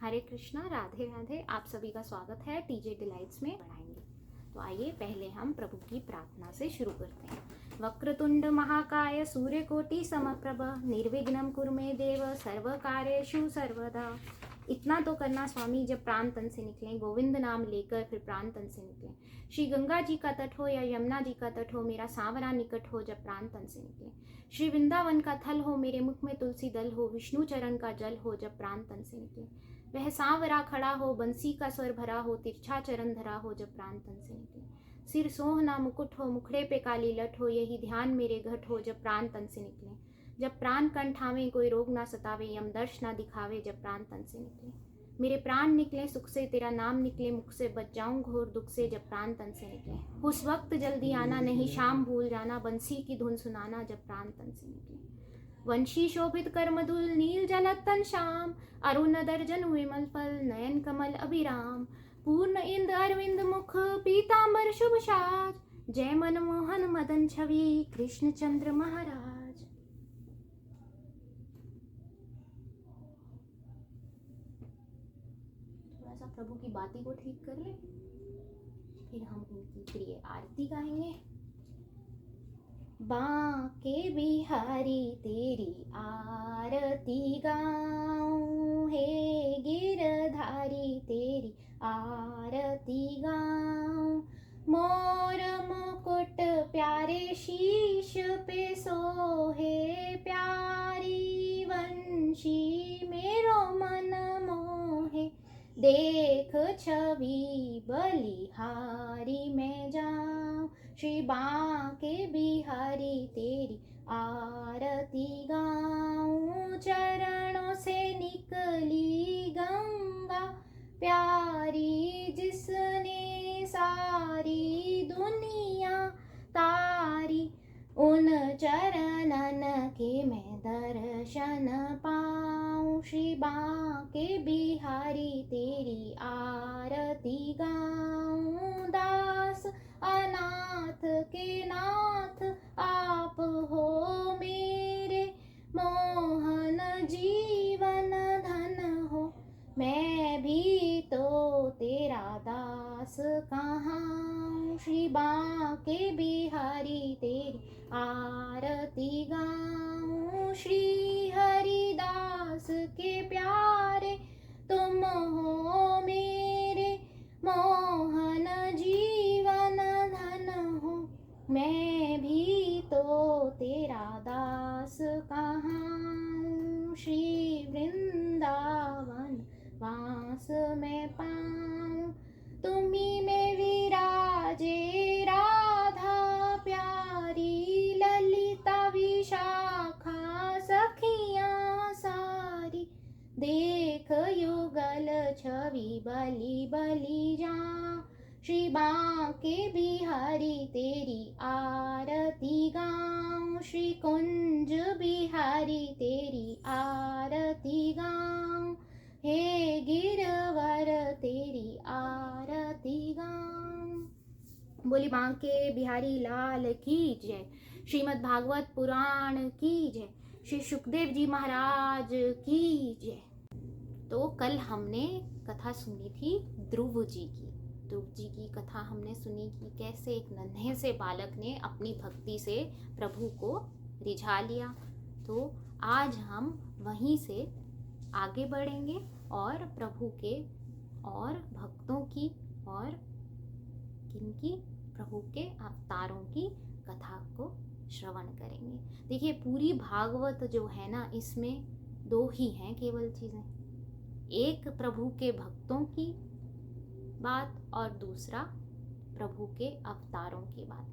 हरे कृष्णा, राधे राधे। आप सभी का स्वागत है टीजे डिलाइट्स में। पढ़ाएंगे तो आइए पहले हम प्रभु की प्रार्थना से शुरू करते हैं। वक्रतुंड महाकाय सूर्यकोटि समप्रभ निर्विघ्नं कुरु मे देव सर्वकार्येषु सर्वदा। इतना तो करना स्वामी जब प्राण तन से निकलें, गोविंद नाम लेकर फिर प्राण तन से निकलें। श्री गंगा जी का तट हो या यमुना जी का तट हो, मेरा सांवरा निकट हो जब प्राण तन से निकले। श्री वृंदावन का थल हो, मेरे मुख में तुलसी दल हो, विष्णु चरण का जल हो जब प्राण तन से निकले। वह सांवरा खड़ा हो, बंसी का स्वर भरा हो, तिरछा चरण धरा हो जब प्राण तन से निकले। सिर सोहना मुकुट हो, मुखड़े पे काली लट हो, यही ध्यान मेरे घट हो जब प्राण तन से निकले। जब प्राण कंठावे कोई रोग ना सतावे, यम दर्श ना दिखावे जब प्राण तन से निकले। मेरे प्राण निकले सुख से, तेरा नाम निकले मुख से, बच जाऊं घोर दुख से जब प्राण तन से निकले। उस वक्त जल्दी आना, नहीं शाम भूल जाना, बंसी की धुन सुनाना जब प्राण तन से निकले। वंशी शोभित कर मधुल नील जलतन श्याम, अरुण दर्जन विमल फल नयन कमल अभिराम। पूर्ण इंद अरविंद मुख पीतांबर शुभ साज, जय मनमोहन मदन छवि कृष्ण चंद्र महाराज। थोड़ा सा प्रभु की बाती को ठीक कर ले, फिर हम उनकी प्रिय आरती गाएंगे। बांके बिहारी तेरी आरती गाऊं, हे गिरधारी तेरी आरती गाऊं। मोर मुकुट प्यारे शीश पे सोहे, प्यारी वंशी मेरो मन मोहे। देख छवि बलिहारी मैं जाऊं, श्री बांके बिहारी तेरी आरती गाऊं। चरणों से निकली गंगा प्यारी, जिसने सारी दुनिया तारी। उन चरणन के मैं दर्शन पाऊं, श्री बांके बिहारी तेरी आरती गाऊं। दास अनाथ के नाथ आप हो मेरे, मोहन जीवन धन हो। मैं भी तो तेरा दास कहाँ, श्री बांके बिहारी तेरी आरती गाऊं। श्री हरिदास के प्यारे तुम हो मेरे, मोहन जीवन धन हो। मैं भी तो तेरा दास कहाँ, श्री वृंदावन वास में पाऊं। तुम्ही में विराजे राधा प्यारी, ललिता विशाखा सखियां सारी। देख युगल छवि बलि बलि जाऊं, श्री बांके बिहारी तेरी आरती गाऊं। श्री कुंज बिहारी तेरी आरती गाऊं, हे गिरवर तेरी आरती गाऊं। बोली बांके बिहारी लाल की जय। श्रीमद् भागवत पुराण की जय। श्री सुखदेव जी महाराज की जय। तो कल हमने कथा सुनी थी ध्रुव जी की। ध्रुव जी की कथा हमने सुनी कि कैसे एक नन्हे से बालक ने अपनी भक्ति से प्रभु को रिझा लिया। तो आज हम वहीं से आगे बढ़ेंगे और प्रभु के और भक्तों की और किनकी, प्रभु के अवतारों की कथा को श्रवण करेंगे। देखिए पूरी भागवत जो है ना, इसमें दो ही हैं केवल चीजें, एक प्रभु के भक्तों की बात और दूसरा प्रभु के अवतारों की बात।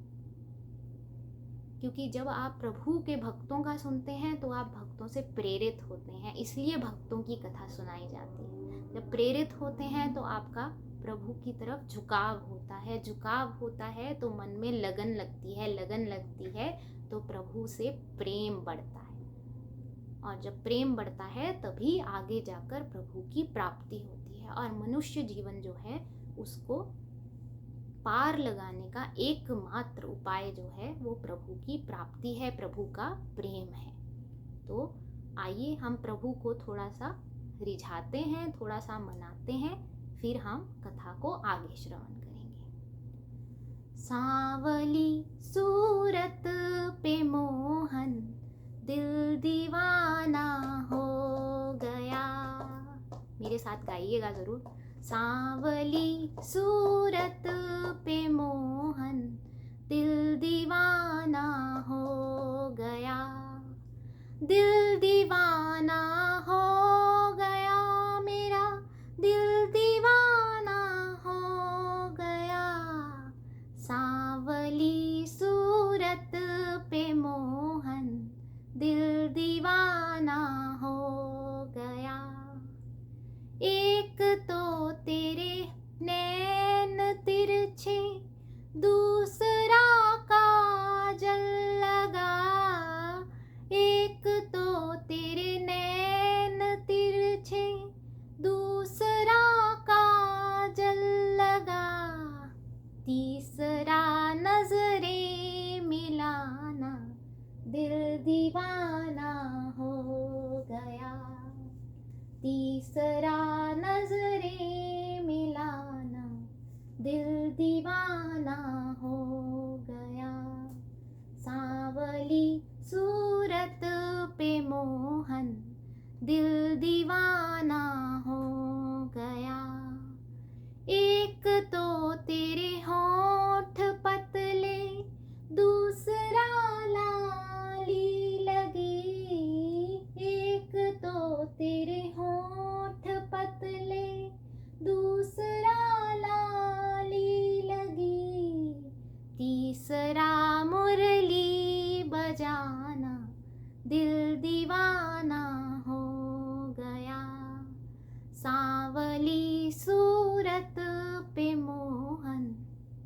क्योंकि जब आप प्रभु के भक्तों का सुनते हैं तो आप भक्तों से प्रेरित होते हैं, इसलिए भक्तों की कथा सुनाई जाती है। जब प्रेरित होते हैं तो आपका प्रभु की तरफ झुकाव होता है, झुकाव होता है तो मन में लगन लगती है, लगन लगती है तो प्रभु से प्रेम बढ़ता है, और जब प्रेम बढ़ता है तभी आगे जाकर प्रभु की प्राप्ति होती है। और मनुष्य जीवन जो है उसको पार लगाने का एकमात्र उपाय जो है वो प्रभु की प्राप्ति है, प्रभु का प्रेम है। तो आइए हम प्रभु को थोड़ा सा रिझाते हैं, थोड़ा सा मनाते हैं, फिर हम कथा को आगे श्रवण करेंगे। सांवली सूरत पे मोहन, दिल दीवाना हो गया। मेरे साथ गाइएगा जरूर। सांवली सूरत पे मोहन, दिल दीवाना हो गया। दिल दीवाना हो गया मेरा, दिल दीवाना हो गया। सांवली सूरत पे मोहन, दिल दीवाना हो गया। एक तो तेरे नैन तिरछे, दूसरा काजल लगा। एक तो तेरे नैन तिरछे, दूसरा काजल लगा। तीसरा नजरें मिलाना, दिल दीवाना हो गया। तीसरा नजरें मिलाना, दिल दीवाना हो गया। सांवली सूरत पे मोहन, दिल दीवाना हो गया। एक तो तेरे होंठ पतले, दूसरा लाली लगी। एक तो तेरे होंठ पतले, दूसरा लाली लगी। तीसरा मुरली बजाना, दिल दीवाना हो गया। सांवली सूरत पे मोहन,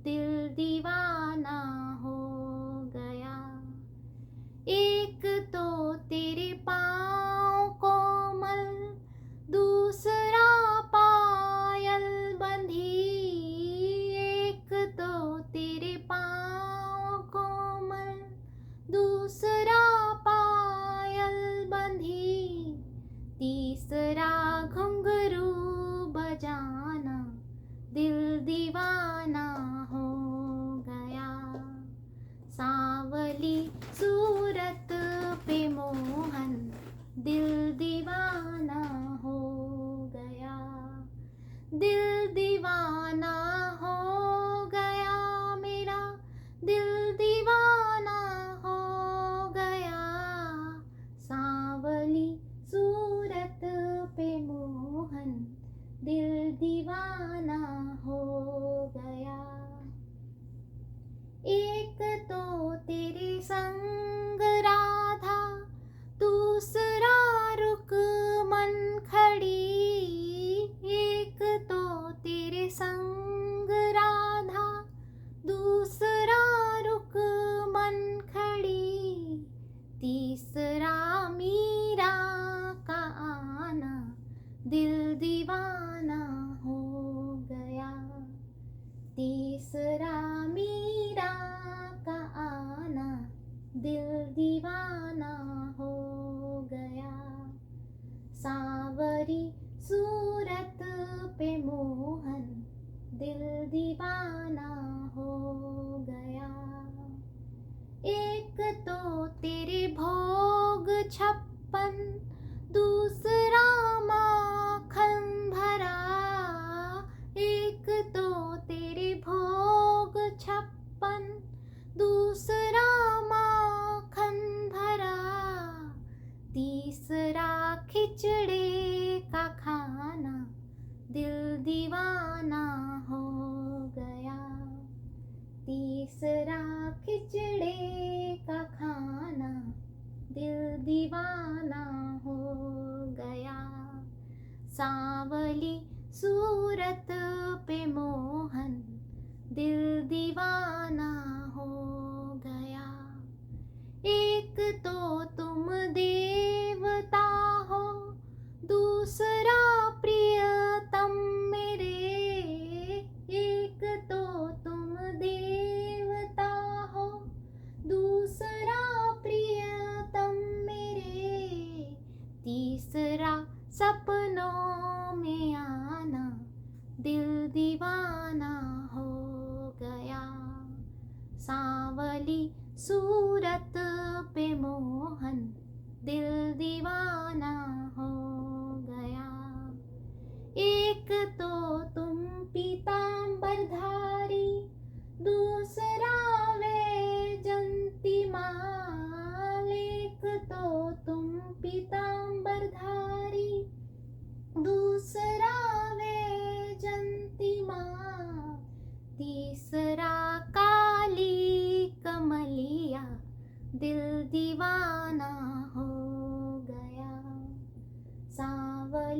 दिल दीवाना हो गया। एक तो तेरे पाँव कोमल, दूसरा पायल बंधी। एक तो तेरे पाँव कोमल, दूसरा पायल बंधी। तीसरा घुंघरू बजाना, दिल दीवाना हो गया। सांवली सूरत पे मोहन, दिल दीवाना हो गया। दिल दीवाना हो गया मेरा, दिल दीवाना हो गया। सांवली सूरत पे मोहन, दिल दीवाना हो गया। एक तो तेरे संग राधा, दूसरा रुकमन खड़ी। एक तो तेरे संग राधा, दूसरा रुकमन खड़ी। तीसरा मीरा का आना, दिल दीवाना हो गया। तीसरा मीरा का आना, दिल दीवाना हो गया। सांवरी सूरत पे मोहन, दिल दीवाना हो गया। एक तो तेरे भोग 56, दूसरा माखन भरा। एक तो तेरे भोग 56, दूसरा माखन भरा। तीसरा खिचड़े का खाना, दिल दीवाना हो गया। तीसरा खिचड़े का खाना, दिल दीवाना हो गया। सांवली सूरत पे मोहन, दिल दीवाना हो गया। एक तो तुम देवता हो, दूसरा प्रियतम मेरे। एक तो तुम देवता हो, दूसरा प्रियतम मेरे। तीसरा सपनों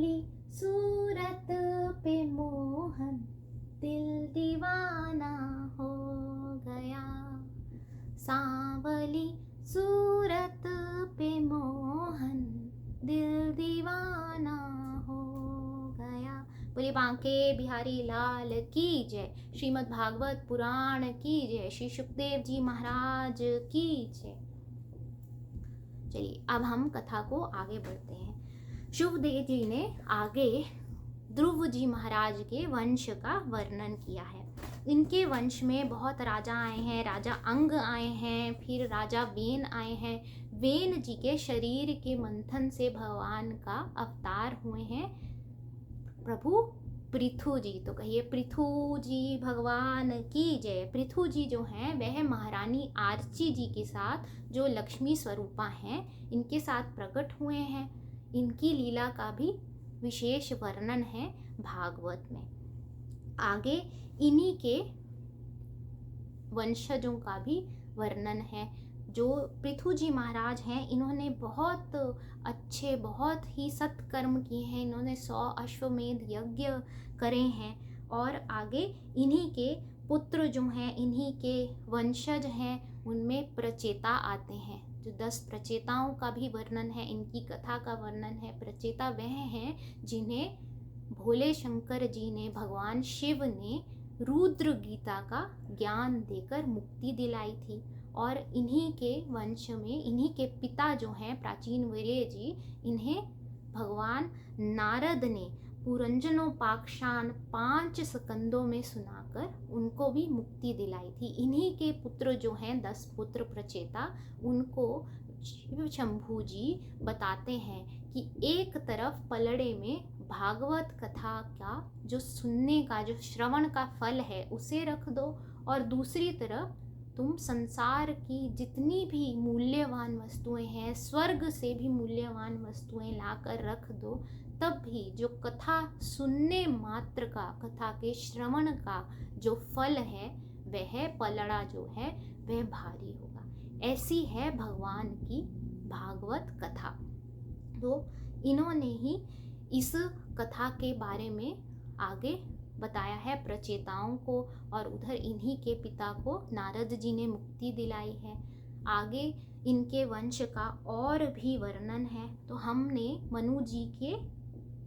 सांवली सूरत पे मोहन दिल दीवाना हो गया, सांवली सूरत पे मोहन दिल दीवाना हो गया। बोले बांके बिहारी लाल की जय, श्रीमद् भागवत पुराण की जय, श्री सुखदेव जी महाराज की जय। चलिए अब हम कथा को आगे बढ़ते हैं। शुभदेव जी ने आगे ध्रुव जी महाराज के वंश का वर्णन किया है। इनके वंश में बहुत राजा आए हैं, राजा अंग आए हैं, फिर राजा वेन आए हैं। वेन जी के शरीर के मंथन से भगवान का अवतार हुए हैं प्रभु पृथु जी। तो कहिए पृथु जी भगवान की जय। पृथु जी जो हैं वह महारानी आर्ची जी के साथ, जो लक्ष्मी स्वरूपा हैं, इनके साथ प्रकट हुए हैं। इनकी लीला का भी विशेष वर्णन है भागवत में। आगे इन्हीं के वंशजों का भी वर्णन है। जो पृथु जी महाराज हैं, इन्होंने बहुत अच्छे, बहुत ही सत्कर्म किए हैं। इन्होंने 100 अश्वमेध यज्ञ करे हैं। और आगे इन्हीं के पुत्र जो हैं, इन्हीं के वंशज हैं, उनमें प्रचेता आते हैं। जो 10 प्रचेताओं का भी वर्णन है, इनकी कथा का वर्णन है। प्रचेता वह हैं जिन्हें भोले शंकर जी ने, भगवान शिव ने रुद्र गीता का ज्ञान देकर मुक्ति दिलाई थी। और इन्हीं के वंश में इन्हीं के पिता जो हैं प्राचीन वीर्य जी, इन्हें भगवान नारद ने पुरंजनोपाख्यान 5 स्कंदों में सुनाकर उनको भी मुक्ति दिलाई थी। इन्हीं के पुत्र जो हैं 10 पुत्र प्रचेता, उनको शिव शंभू जी बताते हैं कि एक तरफ पलड़े में भागवत कथा का जो सुनने का, जो श्रवण का फल है, उसे रख दो, और दूसरी तरफ तुम संसार की जितनी भी मूल्यवान वस्तुएं हैं, स्वर्ग से भी मूल्यवान वस्तुएं लाकर रख दो। तब भी जो कथा सुनने मात्र का, कथा के श्रवण का जो फल है, वह पलड़ा जो है वह भारी होगा। ऐसी है भगवान की भागवत कथा। तो इन्होंने ही इस कथा के बारे में आगे बताया है प्रचेताओं को, और उधर इन्हीं के पिता को नारद जी ने मुक्ति दिलाई है। आगे इनके वंश का और भी वर्णन है। तो हमने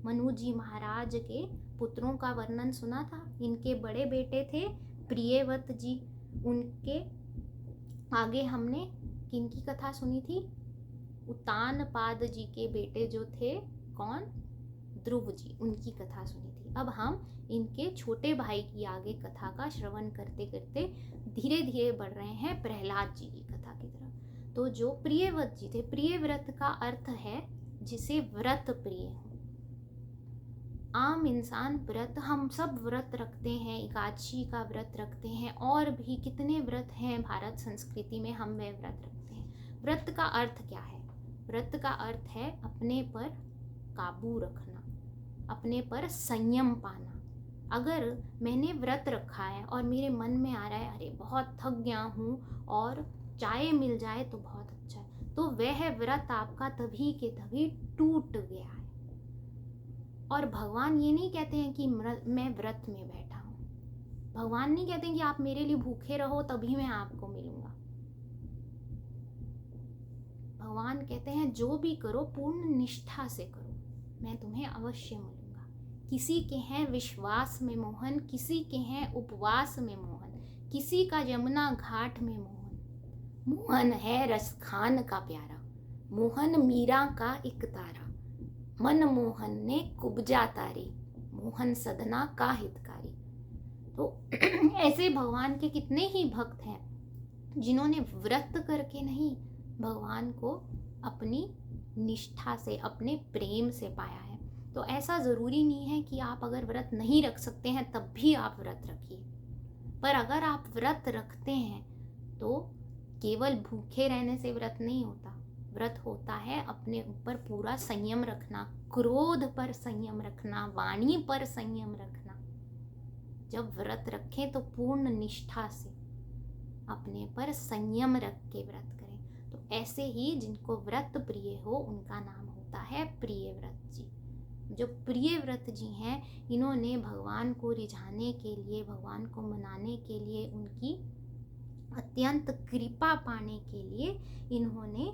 मनु जी महाराज के पुत्रों का वर्णन सुना था। इनके बड़े बेटे थे प्रियव्रत जी। उनके आगे हमने किनकी कथा सुनी थी? उत्तानपाद जी के बेटे जो थे, कौन? ध्रुव जी, उनकी कथा सुनी थी। अब हम इनके छोटे भाई की आगे कथा का श्रवण करते करते धीरे धीरे बढ़ रहे हैं प्रहलाद जी की कथा की तरफ। तो जो प्रियव्रत जी थे, प्रियव्रत का अर्थ है जिसे व्रत प्रिय हो। आम इंसान व्रत, हम सब व्रत रखते हैं, एकादशी का व्रत रखते हैं, और भी कितने व्रत हैं भारत संस्कृति में, हम वे व्रत रखते हैं। व्रत का अर्थ क्या है? व्रत का अर्थ है अपने पर काबू रखना, अपने पर संयम पाना। अगर मैंने व्रत रखा है और मेरे मन में आ रहा है अरे बहुत थक गया हूँ और चाय मिल जाए तो बहुत अच्छा है, तो वह व्रत आपका तभी के तभी टूट गया है। और भगवान ये नहीं कहते हैं कि मैं व्रत में बैठा हूँ। भगवान नहीं कहते हैं कि आप मेरे लिए भूखे रहो तभी मैं आपको मिलूंगा। भगवान कहते हैं जो भी करो पूर्ण निष्ठा से करो, मैं तुम्हें अवश्य मिलूंगा। किसी के हैं विश्वास में मोहन, किसी के हैं उपवास में मोहन, किसी का यमुना घाट में मोहन। मोहन है रसखान का प्यारा, मोहन मीरा का एक तारा। मन मोहन ने कुब्जा तारी, मोहन सदना का हितकारी। तो ऐसे भगवान के कितने ही भक्त हैं जिन्होंने व्रत करके नहीं, भगवान को अपनी निष्ठा से, अपने प्रेम से पाया है। तो ऐसा ज़रूरी नहीं है कि आप अगर व्रत नहीं रख सकते हैं तब भी आप व्रत रखिए। पर अगर आप व्रत रखते हैं तो केवल भूखे रहने से व्रत नहीं होता। व्रत होता है अपने ऊपर पूरा संयम रखना, क्रोध पर संयम रखना, वाणी पर संयम रखना। जब व्रत रखें तो पूर्ण निष्ठा से अपने पर संयम रख के व्रत करें। तो ऐसे ही जिनको व्रत प्रिय हो उनका नाम होता है प्रियव्रत जी। जो प्रिय व्रत जी हैं, इन्होंने भगवान को रिझाने के लिए, भगवान को मनाने के लिए, उनकी अत्यंत कृपा पाने के लिए इन्होंने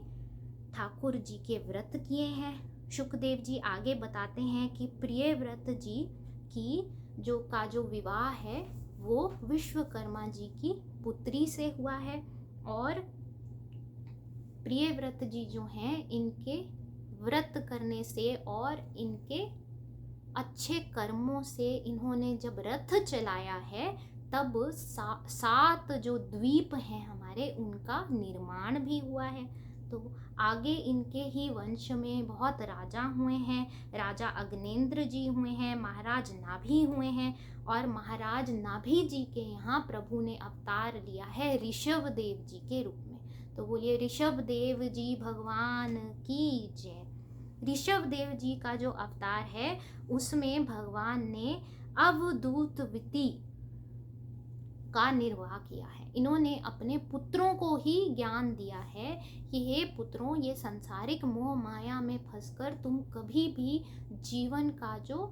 ठाकुर जी के व्रत किए हैं। शुकदेव जी आगे बताते हैं कि प्रिय व्रत जी की जो विवाह है वो विश्वकर्मा जी की पुत्री से हुआ है, और प्रिय व्रत जी जो हैं इनके व्रत करने से और इनके अच्छे कर्मों से इन्होंने जब रथ चलाया है तब 7 जो द्वीप हैं हमारे, उनका निर्माण भी हुआ है। तो आगे इनके ही वंश में बहुत राजा हुए हैं। राजा अग्नेंद्र जी हुए हैं, महाराज नाभि हुए हैं, और महाराज नाभि जी के यहाँ प्रभु ने अवतार लिया है ऋषभ देव जी के रूप में। तो बोलिए ऋषभ देव जी भगवान की जय। ऋषभ देव जी का जो अवतार है उसमें भगवान ने अवधूतवती का निर्वाह किया है। इन्होंने अपने पुत्रों को ही ज्ञान दिया है कि हे पुत्रों, ये सांसारिक मोह माया में फंसकर तुम कभी भी जीवन का जो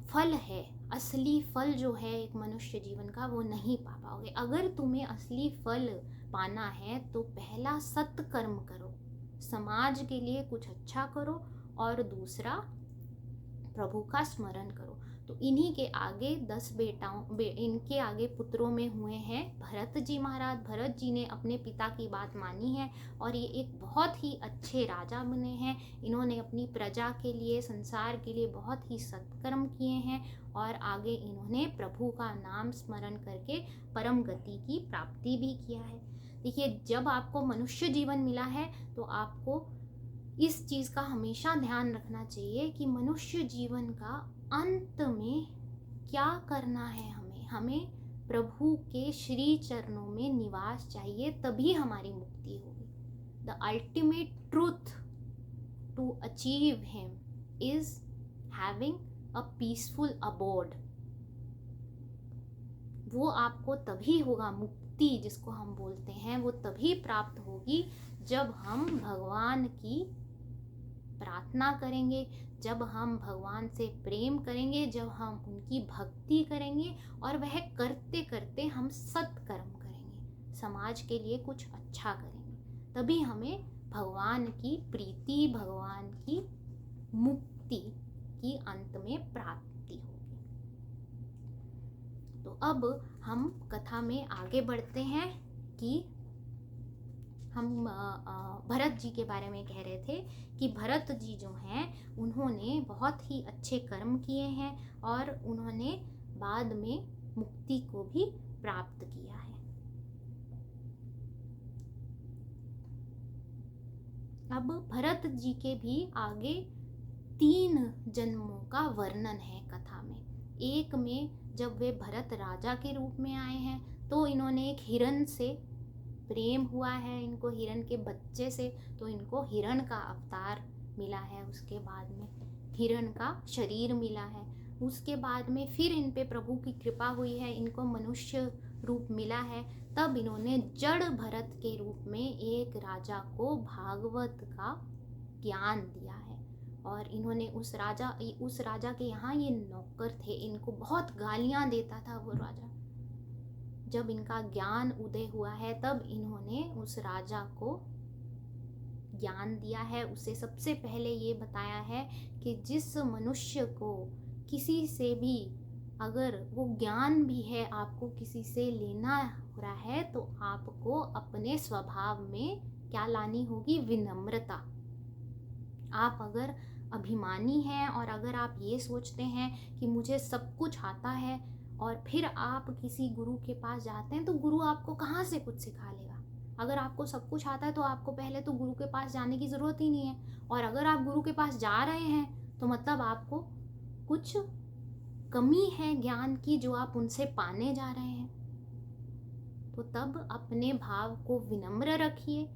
फल है, असली फल जो है एक मनुष्य जीवन का, वो नहीं पा पाओगे। अगर तुम्हें असली फल पाना है तो पहला सत्कर्म करो, समाज के लिए कुछ अच्छा करो, और दूसरा प्रभु का स्मरण करो। तो इन्हीं के आगे 10 इनके आगे पुत्रों में हुए हैं भरत जी महाराज। भरत जी ने अपने पिता की बात मानी है और ये एक बहुत ही अच्छे राजा बने हैं। इन्होंने अपनी प्रजा के लिए, संसार के लिए बहुत ही सत्कर्म किए हैं, और आगे इन्होंने प्रभु का नाम स्मरण करके परम गति की प्राप्ति भी किया है। देखिए, जब आपको मनुष्य जीवन मिला है तो आपको इस चीज़ का हमेशा ध्यान रखना चाहिए कि मनुष्य जीवन का अंत में क्या करना है। हमें प्रभु के श्री चरणों में निवास चाहिए, तभी हमारी मुक्ति होगी। The ultimate truth to achieve him is having a peaceful abode. वो आपको तभी होगा, मुक्ति जिसको हम बोलते हैं, वो तभी प्राप्त होगी जब हम भगवान की प्रार्थना करेंगे, जब हम भगवान से प्रेम करेंगे, जब हम उनकी भक्ति करेंगे, और वह करते करते हम सत्कर्म करेंगे, समाज के लिए कुछ अच्छा करेंगे, तभी हमें भगवान की प्रीति, भगवान की मुक्ति की अंत में प्राप्ति होगी। तो अब हम कथा में आगे बढ़ते हैं कि हम भरत जी के बारे में कह रहे थे कि भरत जी जो हैं उन्होंने बहुत ही अच्छे कर्म किए हैं और उन्होंने बाद में मुक्ति को भी प्राप्त किया है। अब भरत जी के भी आगे 3 जन्मों का वर्णन है कथा में। एक में जब वे भरत राजा के रूप में आए हैं तो इन्होंने एक हिरण से प्रेम हुआ है, इनको हिरण के बच्चे से, तो इनको हिरण का अवतार मिला है। उसके बाद में हिरण का शरीर मिला है। उसके बाद में फिर इन पे प्रभु की कृपा हुई है, इनको मनुष्य रूप मिला है। तब इन्होंने जड़ भरत के रूप में एक राजा को भागवत का ज्ञान दिया है, और इन्होंने उस राजा के यहाँ ये नौकर थे, इनको बहुत गालियाँ देता था वो राजा। जब इनका ज्ञान उदय हुआ है तब इन्होंने उस राजा को ज्ञान दिया है। उसे सबसे पहले ये बताया है कि जिस मनुष्य को किसी से भी, अगर वो ज्ञान भी है, आपको किसी से लेना हो रहा है, तो आपको अपने स्वभाव में क्या लानी होगी? विनम्रता। आप अगर अभिमानी हैं और अगर आप ये सोचते हैं कि मुझे सब कुछ आता है और फिर आप किसी गुरु के पास जाते हैं, तो गुरु आपको कहाँ से कुछ सिखा लेगा? अगर आपको सब कुछ आता है तो आपको पहले तो गुरु के पास जाने की ज़रूरत ही नहीं है, और अगर आप गुरु के पास जा रहे हैं तो मतलब आपको कुछ कमी है ज्ञान की जो आप उनसे पाने जा रहे हैं। तो तब अपने भाव को विनम्र रखिए,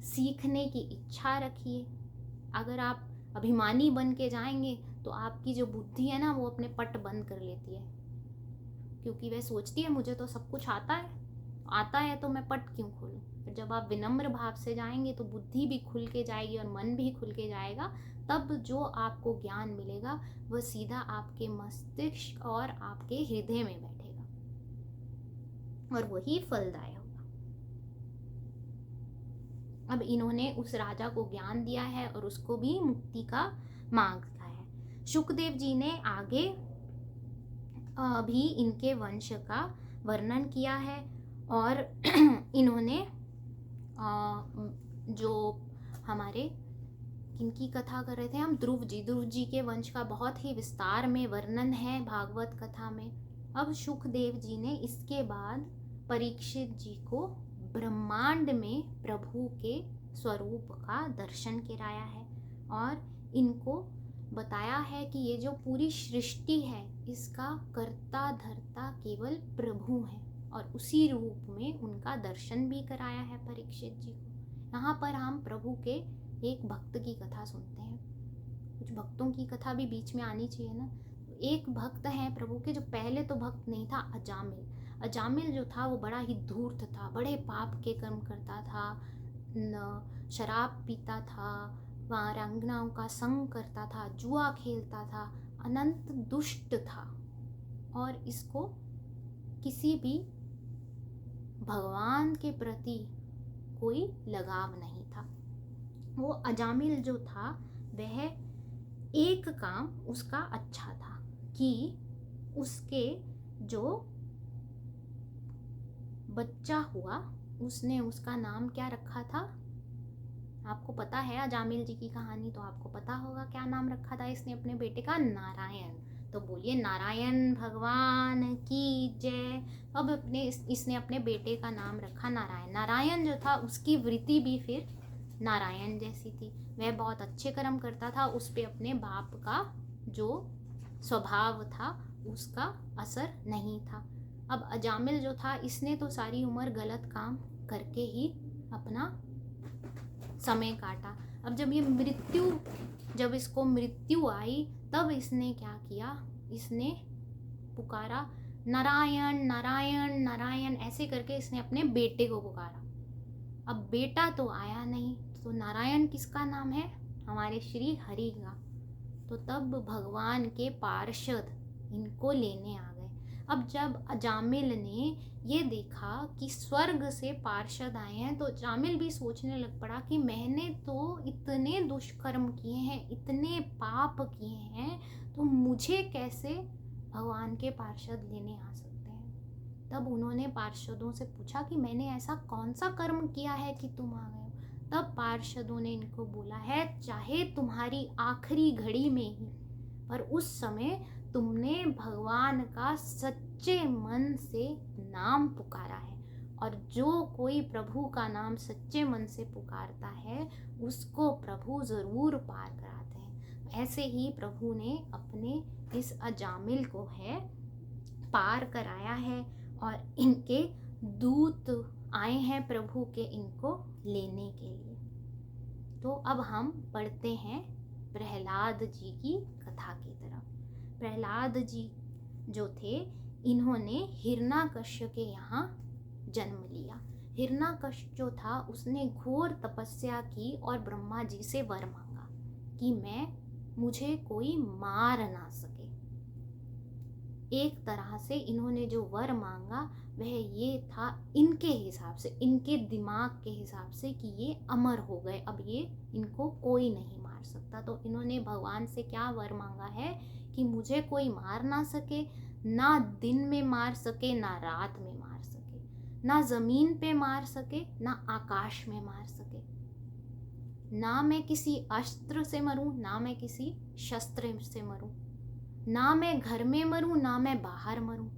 सीखने की इच्छा रखिए। अगर आप अभिमानी बन के जाएंगे तो आपकी जो बुद्धि है ना, वो अपने पट बंद कर लेती है, क्योंकि वह सोचती है मुझे तो सब कुछ आता है तो मैं पट क्यों खोलूं। फिर जब आप विनम्र भाव से जाएंगे तो बुद्धि भी खुल के जाएगी और मन भी खुल के जाएगा। तब जो आपको ज्ञान मिलेगा वह सीधा आपके मस्तिष्क और आपके हृदय में बैठेगा और वही फलदायक होगा। अब इन्होंने उस राजा को ज्ञान दिया है और उसको भी मुक्ति का मार्ग दिखाया है। शुकदेव जी ने आगे भी इनके वंश का वर्णन किया है और इन्होंने जो हमारे किनकी कथा कर रहे थे हम, ध्रुव जी के वंश का बहुत ही विस्तार में वर्णन है भागवत कथा में। अब शुकदेव जी ने इसके बाद परीक्षित जी को ब्रह्मांड में प्रभु के स्वरूप का दर्शन कराया है और इनको बताया है कि ये जो पूरी सृष्टि है इसका कर्ता धर्ता केवल प्रभु है और उसी रूप में उनका दर्शन भी कराया है परीक्षित जी को। यहाँ पर हम प्रभु के एक भक्त की कथा सुनते हैं। कुछ भक्तों की कथा भी बीच में आनी चाहिए ना। एक भक्त है प्रभु के जो पहले तो भक्त नहीं था, अजामिल जो था वो बड़ा ही धूर्त था, बड़े पाप के कर्म करता था, शराब पीता था, वारांगनाओं का संग करता था, जुआ खेलता था, अनंत दुष्ट था और इसको किसी भी भगवान के प्रति कोई लगाव नहीं था। वो अजामिल जो था वह एक काम उसका अच्छा था कि उसके जो बच्चा हुआ उसने उसका नाम क्या रखा था, आपको पता है अजामिल जी की कहानी तो आपको पता होगा क्या नाम रखा था इसने अपने बेटे का, नारायण। तो बोलिए नारायण भगवान की जय। अब इसने अपने बेटे का नाम रखा नारायण। नारायण जो था उसकी वृत्ति भी फिर नारायण जैसी थी, वह बहुत अच्छे कर्म करता था, उस पे अपने बाप का जो स्वभाव था उसका असर नहीं था। अब अजामिल जो था इसने तो सारी उम्र गलत काम करके ही अपना समय काटा। अब जब इसको मृत्यु आई तब इसने क्या किया, इसने पुकारा नारायण नारायण नारायण, ऐसे करके इसने अपने बेटे को पुकारा। अब बेटा तो आया नहीं, तो नारायण किसका नाम है, हमारे श्री हरि का। तो तब भगवान के पार्षद इनको लेने आ गए। अब जब अजामिल ने ये देखा कि स्वर्ग से पार्षद आए हैं तो अजामिल भी सोचने लग पड़ा कि मैंने तो इतने दुष्कर्म किए हैं, इतने पाप किए हैं, तो मुझे कैसे भगवान के पार्षद लेने आ सकते हैं। तब उन्होंने पार्षदों से पूछा कि मैंने ऐसा कौन सा कर्म किया है कि तुम आ गए हो। तब पार्षदों ने इनको बोला है चाहे तुम्हारी आखिरी घड़ी में ही, पर उस समय तुमने भगवान का सच्चे मन से नाम पुकारा है और जो कोई प्रभु का नाम सच्चे मन से पुकारता है उसको प्रभु ज़रूर पार कराते हैं। ऐसे ही प्रभु ने अपने इस अजामिल को है पार कराया है और इनके दूत आए हैं प्रभु के इनको लेने के लिए। तो अब हम पढ़ते हैं प्रहलाद जी की कथा की तरफ। प्रहलाद जी जो थे इन्होंने हिरण्यकश्यप के यहाँ जन्म लिया। हिरण्यकश्यप जो था उसने घोर तपस्या की और ब्रह्मा जी से वर मांगा कि मुझे कोई मार ना सके। एक तरह से इन्होंने जो वर मांगा वह ये था इनके हिसाब से, इनके दिमाग के हिसाब से कि ये अमर हो गए, अब ये इनको कोई नहीं मार सकता। तो इन्होंने भगवान से क्या वर मांगा है कि मुझे कोई मार ना सके, ना दिन में मार सके ना रात में मार सके, ना ज़मीन पे मार सके ना आकाश में मार सके, ना मैं किसी अस्त्र से मरूं ना मैं किसी शस्त्र से मरूं, ना मैं घर में मरूं ना मैं बाहर मरूं,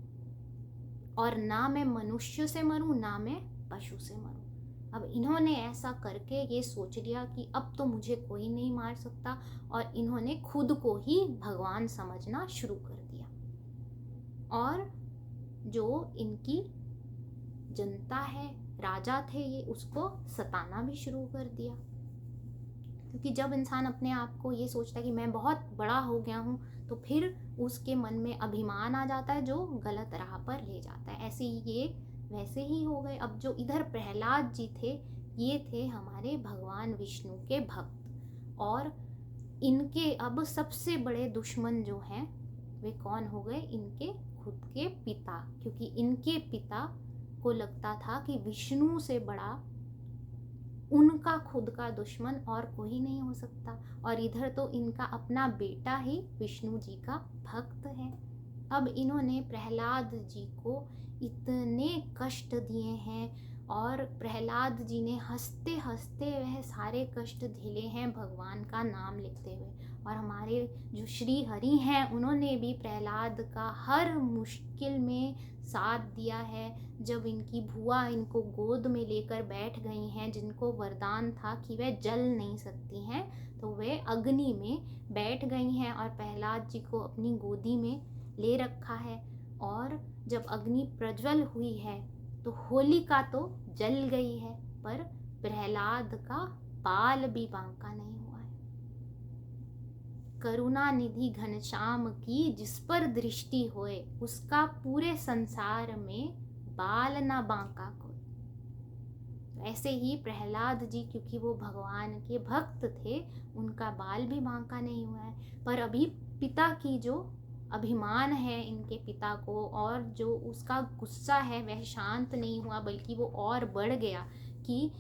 और ना मैं मनुष्य से मरूं ना मैं पशु से मरूं। अब इन्होंने ऐसा करके ये सोच लिया कि अब तो मुझे कोई नहीं मार सकता और इन्होंने खुद को ही भगवान समझना शुरू कर दिया और जो इनकी जनता है, राजा थे ये, उसको सताना भी शुरू कर दिया। क्योंकि जब इंसान अपने आप को ये सोचता है कि मैं बहुत बड़ा हो गया हूँ तो फिर उसके मन में अभिमान आ जाता है जो गलत राह पर ले जाता है। ऐसे ही ये वैसे ही हो गए। अब जो इधर प्रहलाद जी थे, ये थे हमारे भगवान विष्णु के भक्त, और इनके अब सबसे बड़े दुश्मन जो हैं वे कौन हो गए? इनके खुद के पिता, क्योंकि इनके पिता को लगता था कि विष्णु से बड़ा उनका खुद का दुश्मन और कोई नहीं हो सकता, और इधर तो इनका अपना बेटा ही विष्णु जी का भक्त है। अब इन्होंने प्रहलाद जी को इतने कष्ट दिए हैं, और प्रहलाद जी ने हंसते हंसते वह सारे कष्ट झेले हैं भगवान का नाम लेते हुए। और हमारे जो श्री हरि हैं, उन्होंने भी प्रहलाद का हर मुश्किल में साथ दिया है। जब इनकी बुआ इनको गोद में लेकर बैठ गई हैं, जिनको वरदान था कि वे जल नहीं सकती हैं, तो वे अग्नि में बैठ गई हैं और प्रहलाद जी को अपनी गोदी में ले रखा है। और जब अग्नि प्रज्वल हुई है तो होलिका तो जल गई है, पर प्रहलाद का बाल भी बांका नहीं हुआ है। करुणा निधि घनश्याम की जिस पर दृष्टि होए, उसका पूरे संसार में बाल ना बांका कोई। ऐसे ही प्रहलाद जी, क्योंकि वो भगवान के भक्त थे, उनका बाल भी बांका नहीं हुआ है। पर अभी पिता की जो अभिमान है इनके पिता को, और जो उसका गुस्सा है वह शांत नहीं हुआ, बल्कि वो और बढ़ गया कि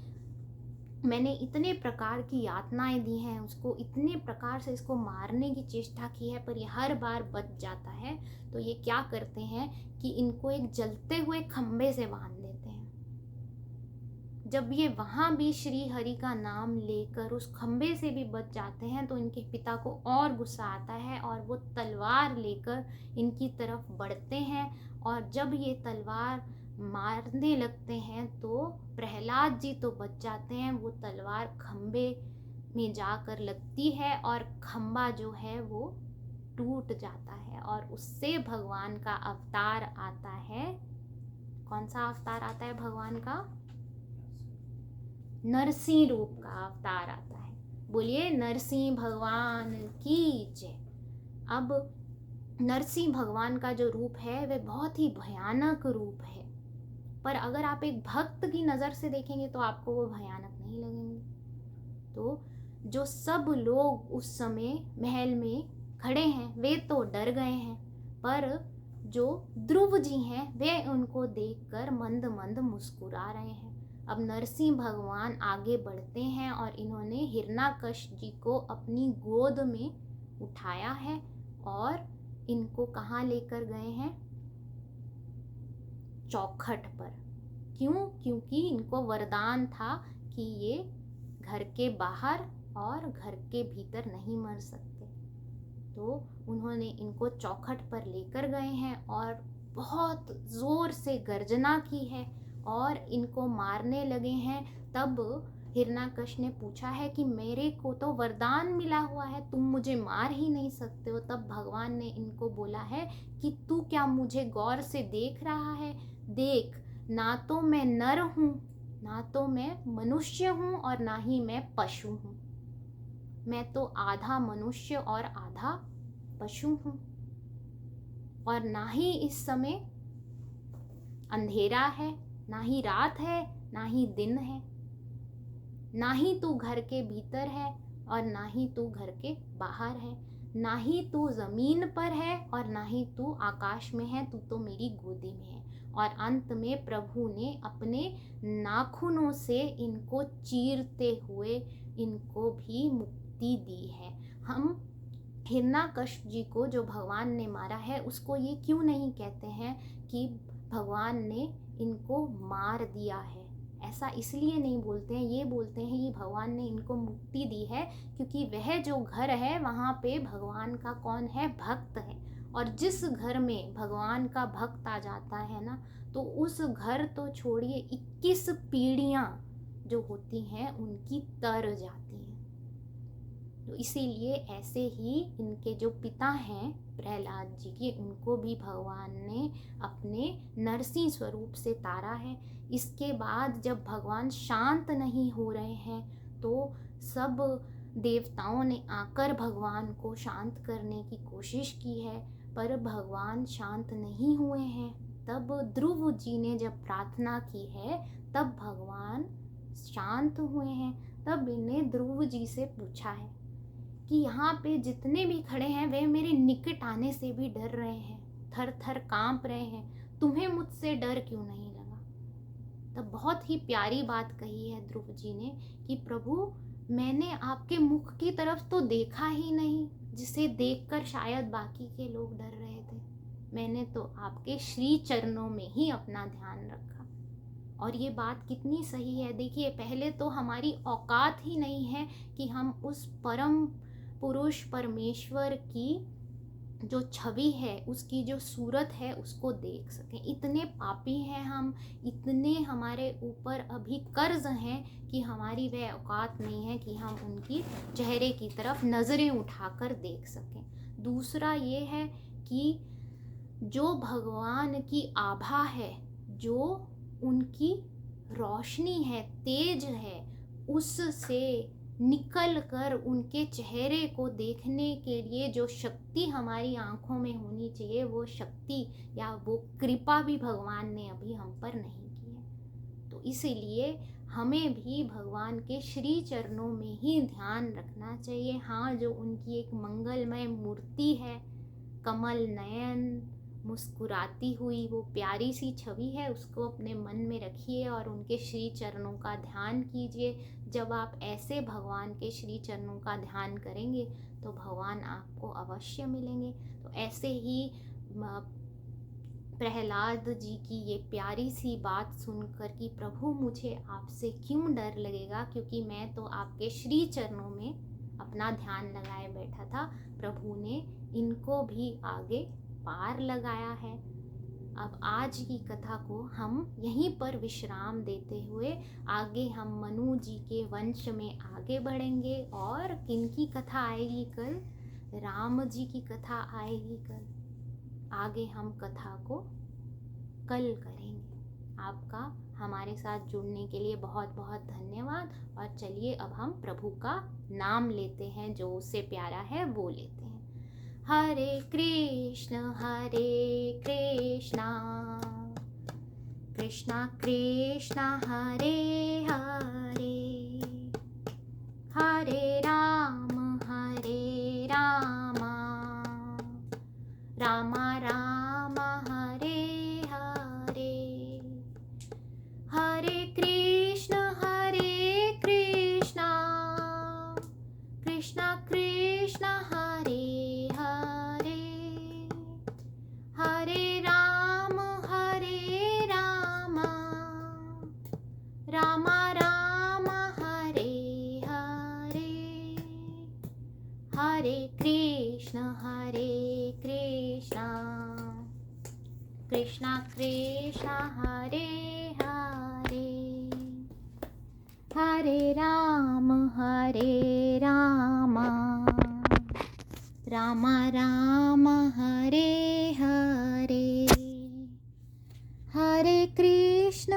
मैंने इतने प्रकार की यातनाएं दी हैं उसको, इतने प्रकार से इसको मारने की चेष्टा की है, पर ये हर बार बच जाता है। तो ये क्या करते हैं कि इनको एक जलते हुए खंबे से बांध देते हैं। जब ये वहाँ भी श्री हरि का नाम लेकर उस खंबे से भी बच जाते हैं, तो इनके पिता को और गुस्सा आता है, और वो तलवार लेकर इनकी तरफ बढ़ते हैं। और जब ये तलवार मारने लगते हैं तो प्रहलाद जी तो बच जाते हैं, वो तलवार खंबे में जाकर लगती है और खंबा जो है वो टूट जाता है, और उससे भगवान का अवतार आता है। कौन सा अवतार आता है भगवान का? नरसिंह रूप का अवतार आता है। बोलिए नरसिंह भगवान की जय। अब नरसिंह भगवान का जो रूप है वह बहुत ही भयानक रूप है, पर अगर आप एक भक्त की नज़र से देखेंगे तो आपको वो भयानक नहीं लगेंगे। तो जो सब लोग उस समय महल में खड़े हैं वे तो डर गए हैं, पर जो ध्रुव जी हैं वे उनको देखकर मंद मंद मुस्कुरा रहे हैं। अब नरसिंह भगवान आगे बढ़ते हैं और इन्होंने हिरण्याकश्यप जी को अपनी गोद में उठाया है और इनको कहाँ लेकर गए हैं? चौखट पर। क्यों? क्योंकि इनको वरदान था कि ये घर के बाहर और घर के भीतर नहीं मर सकते। तो उन्होंने इनको चौखट पर लेकर गए हैं और बहुत ज़ोर से गर्जना की है और इनको मारने लगे हैं। तब हिरण्याकश्यप ने पूछा है कि मेरे को तो वरदान मिला हुआ है, तुम मुझे मार ही नहीं सकते हो। तब भगवान ने इनको बोला है कि तू क्या मुझे गौर से देख रहा है? देख, ना तो मैं नर हूँ, ना तो मैं मनुष्य हूँ, और ना ही मैं पशु हूँ। मैं तो आधा मनुष्य और आधा पशु हूँ, और ना ही इस समय अंधेरा है, ना ही रात है, ना ही दिन है, ना ही तू घर के भीतर है और ना ही तू घर के बाहर है, ना ही तू जमीन पर है और ना ही तू आकाश में है, तू तो मेरी गोदी में है। और अंत में प्रभु ने अपने नाखूनों से इनको चीरते हुए इनको भी मुक्ति दी है। हम हिरण्याकश्यप जी को जो भगवान ने मारा है उसको ये क्यों नहीं कहते हैं कि भगवान ने इनको मार दिया है? ऐसा इसलिए नहीं बोलते हैं, ये बोलते हैं कि भगवान ने इनको मुक्ति दी है, क्योंकि वह जो घर है वहाँ पे भगवान का कौन है? भक्त है। और जिस घर में भगवान का भक्त आ जाता है ना, तो उस घर तो छोड़िए 21 पीढ़ियाँ जो होती हैं उनकी तर जाती हैं। तो इसीलिए ऐसे ही इनके जो पिता हैं प्रहलाद जी के, उनको भी भगवान ने अपने नरसिंह स्वरूप से तारा है। इसके बाद जब भगवान शांत नहीं हो रहे हैं तो सब देवताओं ने आकर भगवान को शांत करने की कोशिश की है, पर भगवान शांत नहीं हुए हैं। तब ध्रुव जी ने जब प्रार्थना की है तब भगवान शांत हुए हैं। तब इन्हें ध्रुव जी से पूछा है कि यहाँ पे जितने भी खड़े हैं वे मेरे निकट आने से भी डर रहे हैं, थर थर कांप रहे हैं, तुम्हें मुझसे डर क्यों नहीं लगा। तब बहुत ही प्यारी बात कही है ध्रुव जी ने कि प्रभु मैंने आपके मुख की तरफ तो देखा ही नहीं, जिसे देखकर शायद बाकी के लोग डर रहे थे। मैंने तो आपके श्री चरणों में ही अपना ध्यान रखा। और ये बात कितनी सही है। देखिए, पहले तो हमारी औकात ही नहीं है कि हम उस परम पुरुष परमेश्वर की जो छवि है, उसकी जो सूरत है, उसको देख सकें। इतने पापी हैं हम, इतने हमारे ऊपर अभी कर्ज हैं कि हमारी वह औकात नहीं है कि हम उनकी चेहरे की तरफ नज़रें उठाकर देख सकें। दूसरा ये है कि जो भगवान की आभा है, जो उनकी रोशनी है, तेज है, उससे निकल कर उनके चेहरे को देखने के लिए जो शक्ति हमारी आंखों में होनी चाहिए, वो शक्ति या वो कृपा भी भगवान ने अभी हम पर नहीं की है। तो इसीलिए हमें भी भगवान के श्री चरणों में ही ध्यान रखना चाहिए। हाँ, जो उनकी एक मंगलमय मूर्ति है, कमल नयन, मुस्कुराती हुई वो प्यारी सी छवि है, उसको अपने मन में रखिए और उनके श्री चरणों का ध्यान कीजिए। जब आप ऐसे भगवान के श्री चरणों का ध्यान करेंगे तो भगवान आपको अवश्य मिलेंगे। तो ऐसे ही प्रहलाद जी की ये प्यारी सी बात सुनकर कि प्रभु मुझे आपसे क्यों डर लगेगा, क्योंकि मैं तो आपके श्री चरणों में अपना ध्यान लगाए बैठा था, प्रभु ने इनको भी आगे पार लगाया है। अब आज की कथा को हम यहीं पर विश्राम देते हुए आगे हम मनु जी के वंश में आगे बढ़ेंगे। और किनकी कथा आएगी कल? राम जी की कथा आएगी कल। आगे हम कथा को कल करेंगे। आपका हमारे साथ जुड़ने के लिए बहुत बहुत धन्यवाद। और चलिए अब हम प्रभु का नाम लेते हैं, जो उससे प्यारा है वो लेते हैं। हरे कृष्ण कृष्णा कृष्णा हरे हरे, हरे राम राम राम हरे हरे, हरे कृष्ण कृष्णा कृष्णा हरे हरे, हरे राम राम राम हरे हरे, हरे कृष्ण कृष्णा कृष्णा हरे हरे, हरे राम राम राम हरे हरे, हरे कृष्ण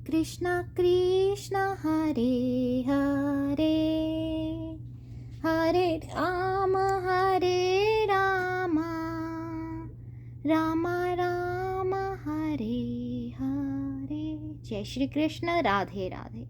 कृष्णा कृष्णा हरे हरे, हरे राम राम राम हरे हरे। जय श्री कृष्ण। राधे राधे।